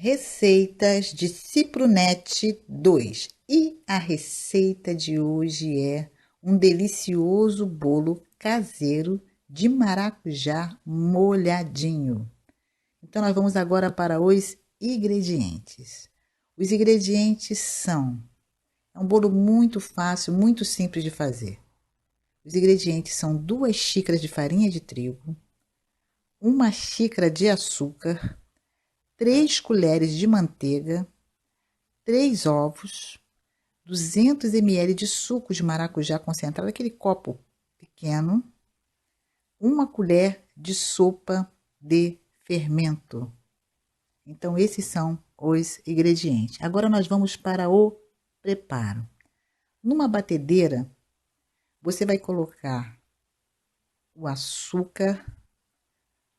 Receitas de Cipronete 2. E a receita de hoje é um delicioso bolo caseiro de maracujá molhadinho. Então, nós vamos agora para os ingredientes. Os ingredientes são... É um bolo muito fácil, muito simples de fazer. Os ingredientes são 2 xícaras de farinha de trigo, 1 xícara de açúcar, 3 colheres de manteiga, 3 ovos, 200 ml de suco de maracujá concentrado, aquele copo pequeno, 1 colher de sopa de fermento. Então, esses são os ingredientes. Agora, nós vamos para o preparo. Numa batedeira, você vai colocar o açúcar,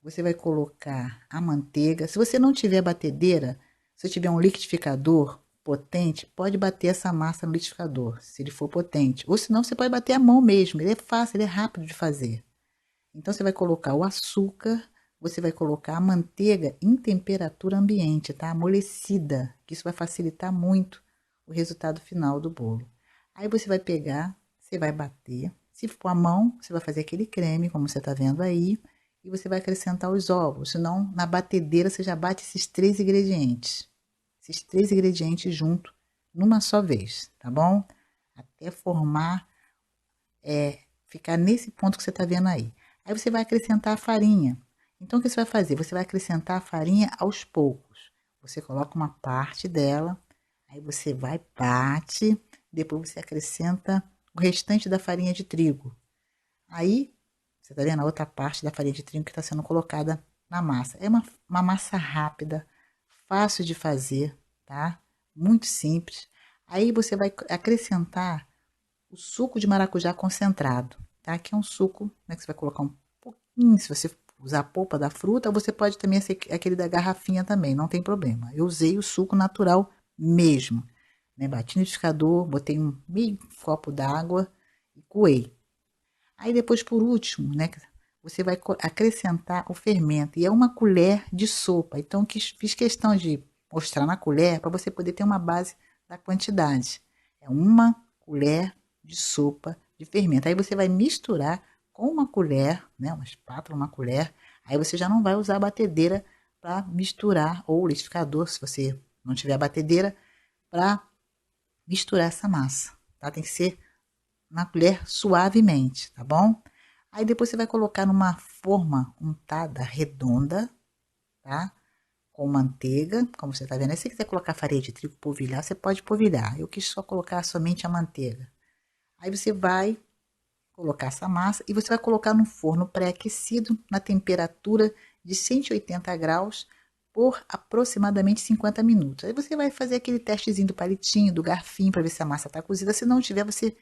você vai colocar a manteiga. Se você não tiver batedeira, se tiver um liquidificador potente, pode bater essa massa no liquidificador, se ele for potente. Ou senão, você pode bater à mão mesmo. Ele é fácil, ele é rápido de fazer. Então, você vai colocar o açúcar, você vai colocar a manteiga em temperatura ambiente, tá? Amolecida, que isso vai facilitar muito o resultado final do bolo. Aí, você vai pegar, você vai bater. Se for a mão, você vai fazer aquele creme, como você tá vendo aí, e você vai acrescentar os ovos. Senão, na batedeira, você já bate esses 3 ingredientes. Esses 3 ingredientes junto, numa só vez, tá bom? Até formar, ficar nesse ponto que você tá vendo aí. Aí você vai acrescentar a farinha. Então, o que você vai fazer? Você vai acrescentar a farinha aos poucos. Você coloca uma parte dela, aí você vai, bate, depois você acrescenta o restante da farinha de trigo. Aí, você tá vendo a outra parte da farinha de trigo que está sendo colocada na massa. É uma massa rápida, fácil de fazer, tá? Muito simples. Aí você vai acrescentar o suco de maracujá concentrado, tá? Que é um suco, né, que você vai colocar um pouquinho, se você usar a polpa da fruta, você pode também ser aquele da garrafinha também, não tem problema. Eu usei o suco natural mesmo, né? Bati no liquidificador, botei um meio copo d'água e coei. Aí depois, por último, né, você vai acrescentar o fermento, e é 1 colher de sopa. Então, fiz questão de mostrar na colher para você poder ter uma base da quantidade. É 1 colher de sopa de fermento. Aí você vai misturar com 1 colher, né, uma espátula, 1 colher. Aí você já não vai usar a batedeira para misturar, ou o liquidificador, se você não tiver a batedeira, para misturar essa massa, tá? Tem que ser na colher suavemente, tá bom? Aí depois você vai colocar numa forma untada redonda, tá? Com manteiga, como você tá vendo. Aí se você quiser colocar farinha de trigo, polvilhar, você pode polvilhar. Eu quis só colocar somente a manteiga. Aí você vai colocar essa massa e você vai colocar no forno pré-aquecido na temperatura de 180 graus por aproximadamente 50 minutos. Aí você vai fazer aquele testezinho do palitinho, do garfinho, para ver se a massa está cozida. Se não tiver, você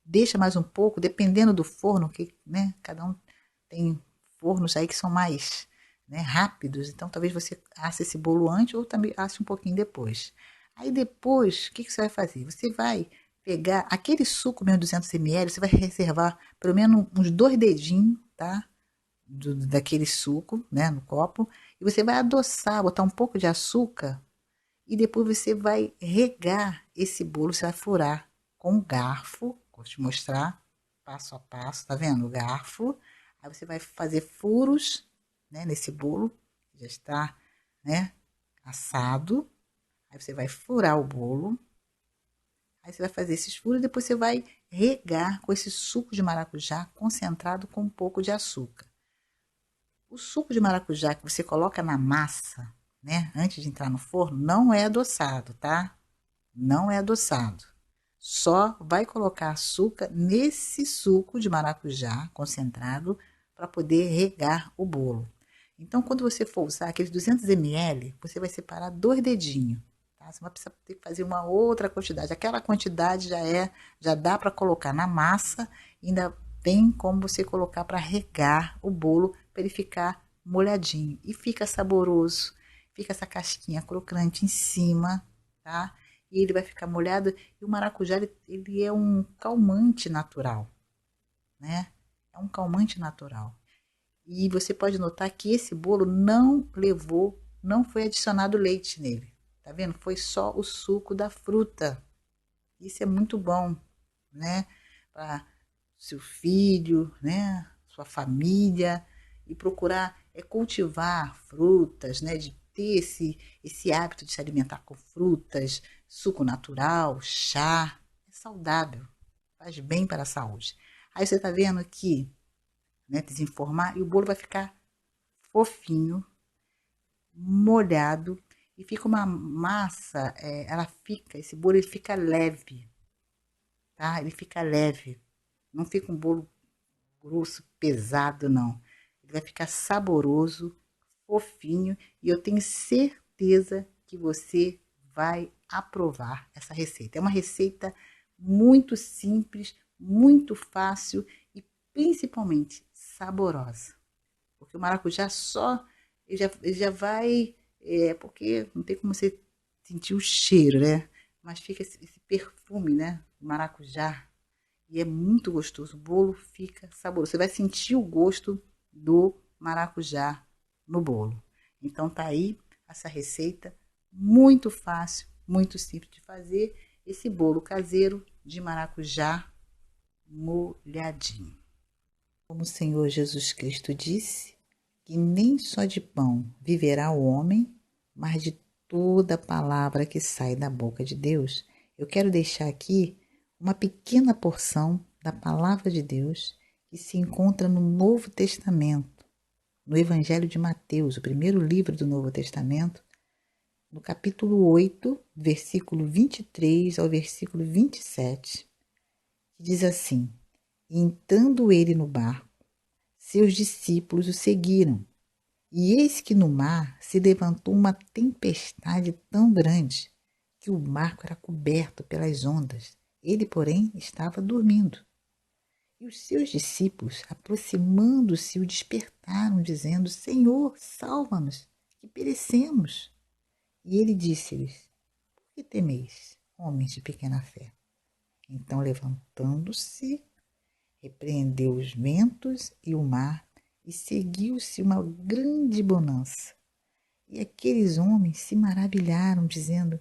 deixa mais um pouco, dependendo do forno, que, né, cada um tem fornos aí que são mais, né, rápidos, então talvez você asse esse bolo antes ou também asse um pouquinho depois. Aí depois, o que você vai fazer? Você vai pegar aquele suco mesmo, 200 ml, você vai reservar pelo menos uns 2 dedinhos, tá? Daquele suco, né, no copo, e você vai adoçar, botar um pouco de açúcar, e depois você vai regar esse bolo, você vai furar com um garfo, vou te mostrar passo a passo, tá vendo? O garfo. Aí você vai fazer furos, né, nesse bolo, que já está, né, assado. Aí você vai furar o bolo. Aí você vai fazer esses furos e depois você vai regar com esse suco de maracujá concentrado com um pouco de açúcar. O suco de maracujá que você coloca na massa, né, antes de entrar no forno, não é adoçado, tá? Não é adoçado. Só vai colocar açúcar nesse suco de maracujá concentrado para poder regar o bolo. Então, quando você for usar aqueles 200 ml, você vai separar 2 dedinhos. Tá? Você vai precisar ter que fazer uma outra quantidade. Aquela quantidade já dá para colocar na massa, ainda tem como você colocar para regar o bolo para ele ficar molhadinho. E fica saboroso, fica essa casquinha crocante em cima, tá? E ele vai ficar molhado. E o maracujá, ele é um calmante natural, né? É um calmante natural. E você pode notar que esse bolo não levou não foi adicionado leite nele. Tá vendo? Foi só o suco da fruta. Isso é muito bom, né? Para seu filho, né? Sua família. E procurar cultivar frutas, né? De ter esse hábito de se alimentar com frutas, suco natural, chá. É saudável, faz bem para a saúde. Aí você tá vendo aqui, né? Desenformar e o bolo vai ficar fofinho, molhado e fica uma massa, esse bolo ele fica leve, tá? Ele fica leve, não fica um bolo grosso, pesado, não. Ele vai ficar saboroso, fofinho e eu tenho certeza que você vai aprovar essa receita. É uma receita muito simples, muito fácil e principalmente saborosa. Porque o maracujá só, ele já vai, porque não tem como você sentir o cheiro, né? Mas fica esse perfume, né? Do maracujá. E é muito gostoso. O bolo fica saboroso. Você vai sentir o gosto do maracujá no bolo. Então tá aí essa receita muito fácil, muito simples de fazer. Esse bolo caseiro de maracujá molhadinho. Como o Senhor Jesus Cristo disse, que nem só de pão viverá o homem, mas de toda palavra que sai da boca de Deus. Eu quero deixar aqui uma pequena porção da palavra de Deus que se encontra no Novo Testamento, no Evangelho de Mateus, o primeiro livro do Novo Testamento, no capítulo 8, versículo 23 ao versículo 27, que diz assim: E entrando ele no barco, seus discípulos o seguiram. E eis que no mar se levantou uma tempestade tão grande que o barco era coberto pelas ondas. Ele, porém, estava dormindo. E os seus discípulos, aproximando-se, o despertaram, dizendo: Senhor, salva-nos, que perecemos. E ele disse-lhes: Por que temeis, homens de pequena fé? Então, levantando-se, repreendeu os ventos e o mar, e seguiu-se uma grande bonança. E aqueles homens se maravilharam, dizendo: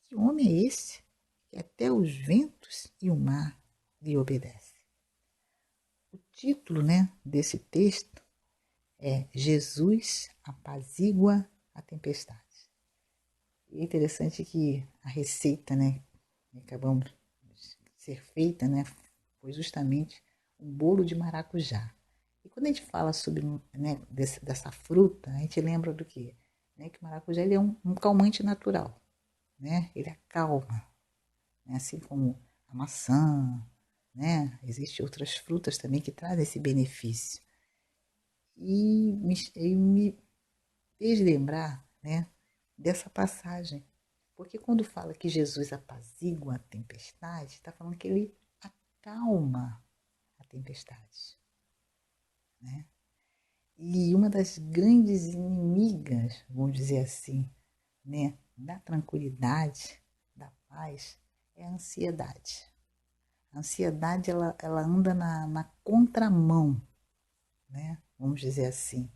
Que homem é esse, que até os ventos e o mar lhe obedecem? O título, né, desse texto é Jesus apazigua a tempestade. E é interessante que a receita, né, que acabamos de ser feita, né, foi justamente um bolo de maracujá. E quando a gente fala sobre, né, dessa fruta, a gente lembra do quê? Né, que o maracujá ele é um calmante natural, né? Ele acalma, né? Assim como a maçã, né? Existem outras frutas também que trazem esse benefício. E me fez lembrar, né, dessa passagem. Porque quando fala que Jesus apazigua a tempestade, está falando que ele acalma a tempestade, né? E uma das grandes inimigas, vamos dizer assim, né, da tranquilidade, da paz, é a ansiedade. A ansiedade, ela anda na contramão, né, vamos dizer assim,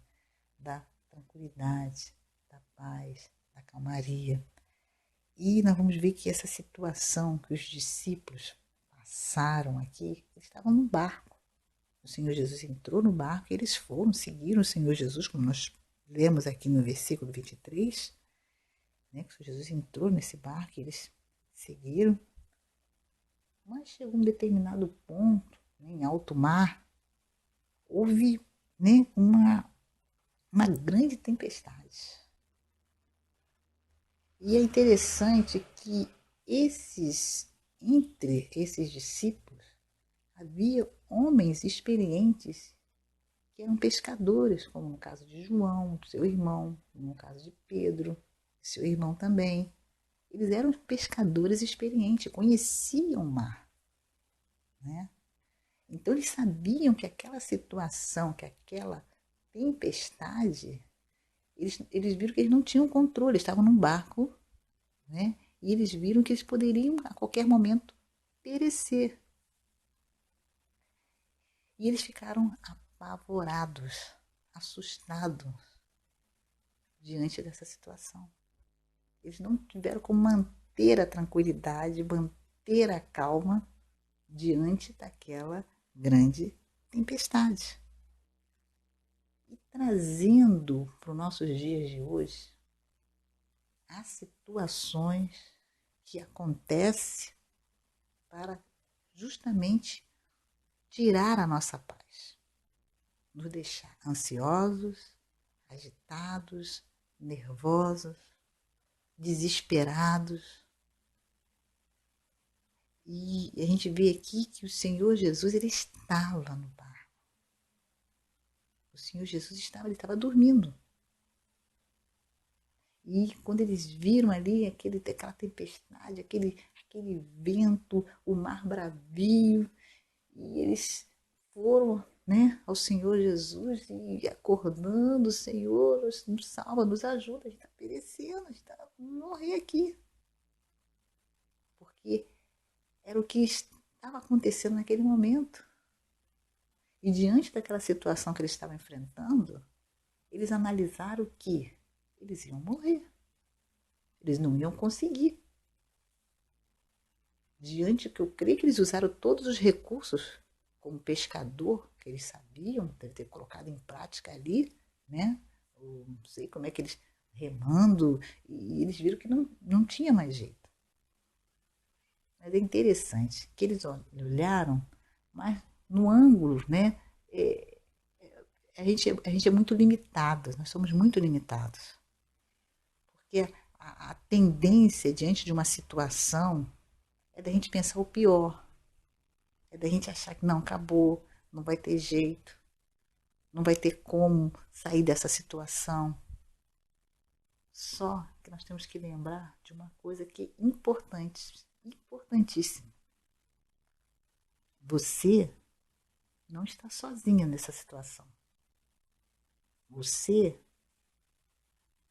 da tranquilidade, da paz, da calmaria. E nós vamos ver que essa situação que os discípulos passaram aqui, eles estavam num barco. O Senhor Jesus entrou no barco e eles foram, seguiram o Senhor Jesus, como nós lemos aqui no versículo 23, né, que o Senhor Jesus entrou nesse barco e eles seguiram. Mas chegou um determinado ponto, né, em alto mar, houve, né, uma grande tempestade. E é interessante que entre esses discípulos, havia homens experientes que eram pescadores, como no caso de João, seu irmão, no caso de Pedro, seu irmão também. Eles eram pescadores experientes, conheciam o mar, né? Então eles sabiam que aquela situação, que aquela tempestade, eles viram que eles não tinham controle, eles estavam num barco, né? E eles viram que eles poderiam a qualquer momento perecer. E eles ficaram apavorados, assustados. diante dessa situação. Eles não tiveram como manter a tranquilidade, manter a calma diante daquela grande tempestade. E trazendo para os nossos dias de hoje, há situações que acontecem para justamente tirar a nossa paz, nos deixar ansiosos, agitados, nervosos, desesperados. E a gente vê aqui que o Senhor Jesus, ele estava no barco. O Senhor Jesus ele estava dormindo. E quando eles viram ali aquela tempestade, aquele vento, o mar bravio, e eles foram, né, ao Senhor Jesus e acordando: Senhor, nos salva, nos ajuda, a gente está perecendo, a gente está morrer aqui. Porque era o que estava acontecendo naquele momento. E diante daquela situação que eles estavam enfrentando, eles analisaram que eles iam morrer. Eles não iam conseguir. Diante que eu creio que eles usaram todos os recursos como pescador, que eles sabiam, deve ter colocado em prática ali, né? Eu não sei como é que eles remando, e eles viram que não tinha mais jeito. Mas é interessante que eles olharam, mas no ângulo, né? A gente é muito limitado, nós somos muito limitados. Porque a tendência diante de uma situação é da gente pensar o pior. É da gente achar que não, acabou, não vai ter jeito, não vai ter como sair dessa situação. Só que nós temos que lembrar de uma coisa que é importante, importantíssima. Você não está sozinha nessa situação. Você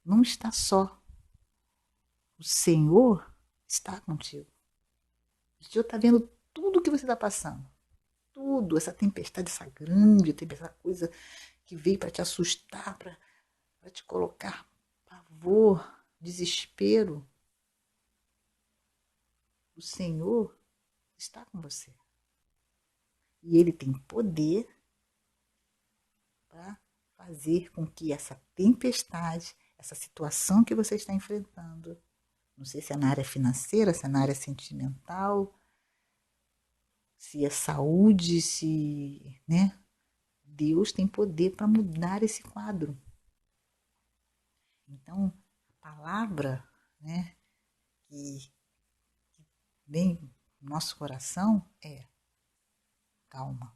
não está só. O Senhor está contigo. O Senhor está vendo tudo que você está passando. Tudo, essa tempestade, essa grande tempestade, essa coisa que veio para te assustar, para te colocar pavor, desespero. O Senhor está com você. E Ele tem poder para fazer com que essa tempestade, essa situação que você está enfrentando, não sei se é na área financeira, se é na área sentimental, se é saúde, se, né? Deus tem poder para mudar esse quadro. Então, a palavra, né, que vem no nosso coração é: calma.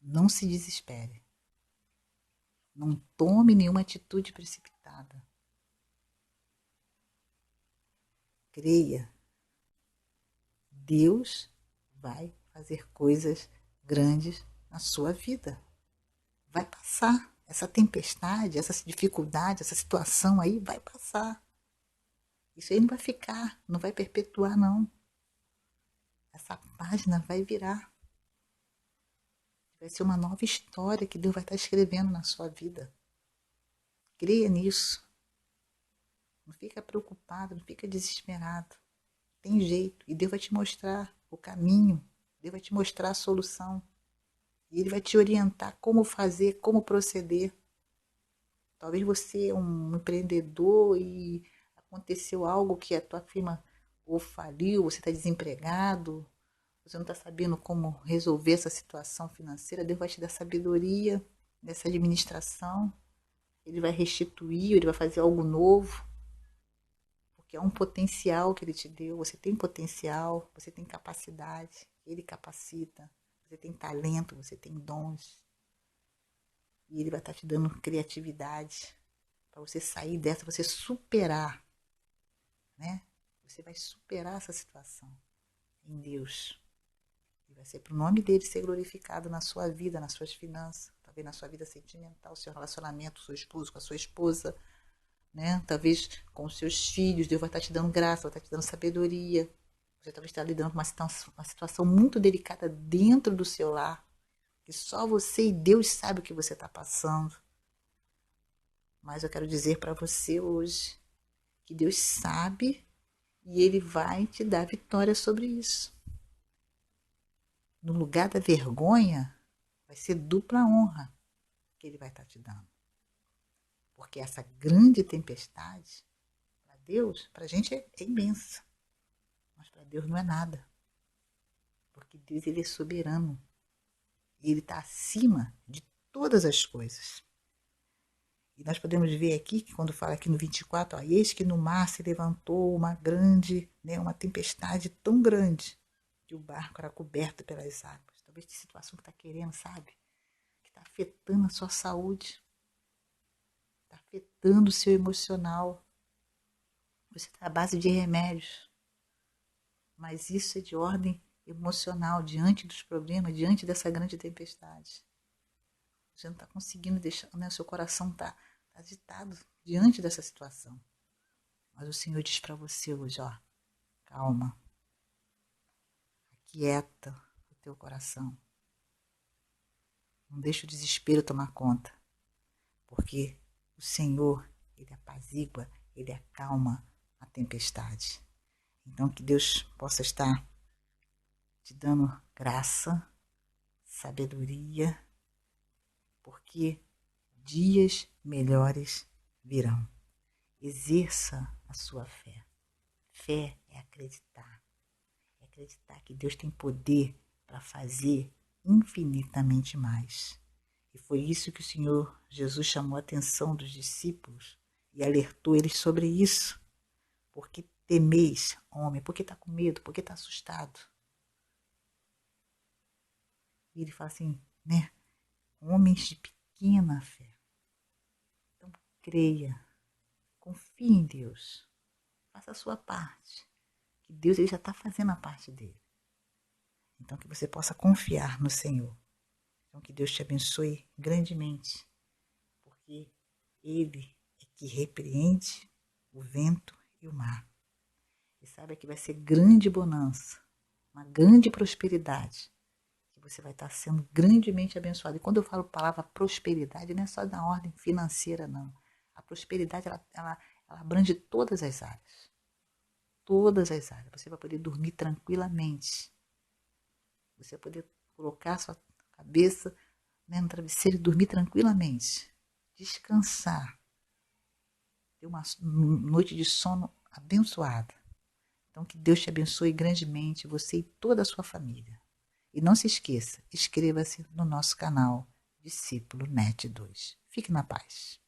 Não se desespere. Não tome nenhuma atitude precipitada. Creia. Deus vai fazer coisas grandes na sua vida. Vai passar. Essa tempestade, essa dificuldade, essa situação aí vai passar. Isso aí não vai ficar, não vai perpetuar, não. Essa página vai virar. Vai ser uma nova história que Deus vai estar escrevendo na sua vida. Creia nisso. Não fica preocupado, não fica desesperado. Tem jeito. E Deus vai te mostrar o caminho. Deus vai te mostrar a solução. E Ele vai te orientar como fazer, como proceder. Talvez você é um empreendedor e aconteceu algo que a tua firma ou faliu, você está desempregado, você não está sabendo como resolver essa situação financeira. Deus vai te dar sabedoria nessa administração. Ele vai restituir, Ele vai fazer algo novo. Porque é um potencial que Ele te deu. Você tem potencial, você tem capacidade. Ele capacita. Você tem talento, você tem dons. E Ele vai estar te dando criatividade para você sair dessa, você superar, né? Você vai superar essa situação em Deus. E vai ser para o nome dele ser glorificado na sua vida, nas suas finanças, talvez na sua vida sentimental, seu relacionamento, seu esposo com a sua esposa, né? Talvez com os seus filhos. Deus vai estar te dando graça, vai estar te dando sabedoria. Você talvez está lidando com uma situação muito delicada dentro do seu lar, que só você e Deus sabe o que você está passando. Mas eu quero dizer para você hoje que Deus sabe e Ele vai te dar vitória sobre isso. No lugar da vergonha, vai ser dupla honra que Ele vai estar te dando. Porque essa grande tempestade, para Deus, para a gente é imensa. Mas para Deus não é nada. Porque Deus ele é soberano. E Ele está acima de todas as coisas. E nós podemos ver aqui, que quando fala aqui no 24, ó, eis que no mar se levantou uma grande, uma tempestade tão grande, que o barco era coberto pelas águas. Talvez de situação que está querendo, sabe? Que está afetando a sua saúde, está afetando o seu emocional. Você está à base de remédios, mas isso é de ordem emocional, diante dos problemas, diante dessa grande tempestade. Você não está conseguindo deixar, né? O seu coração está agitado diante dessa situação. Mas o Senhor diz para você hoje, ó, calma, aquieta o teu coração. Não deixa o desespero tomar conta, porque o Senhor, Ele apazigua, Ele acalma a tempestade. Então que Deus possa estar te dando graça, sabedoria, porque dias melhores virão. Exerça a sua fé. Fé é acreditar. É acreditar que Deus tem poder para fazer infinitamente mais. E foi isso que o Senhor Jesus chamou a atenção dos discípulos e alertou eles sobre isso. Por que temeis, homem? Por que está com medo? Por que está assustado? E ele fala assim, né? Homens de pequena fé. Então creia, confie em Deus. Faça a sua parte. Que Deus ele já está fazendo a parte dele. Então que você possa confiar no Senhor. Então que Deus te abençoe grandemente. Porque Ele é que repreende o vento e o mar. E saiba que vai ser grande bonança, uma grande prosperidade. Que você vai estar sendo grandemente abençoado. E quando eu falo palavra prosperidade, não é só na ordem financeira, não. A prosperidade, ela abrange todas as áreas. Todas as áreas. Você vai poder dormir tranquilamente. Você vai poder colocar sua cabeça, né, no travesseiro e dormir tranquilamente. Descansar. Ter uma noite de sono abençoada. Então que Deus te abençoe grandemente, você e toda a sua família. E não se esqueça, inscreva-se no nosso canal Discípulo NET 2. Fique na paz.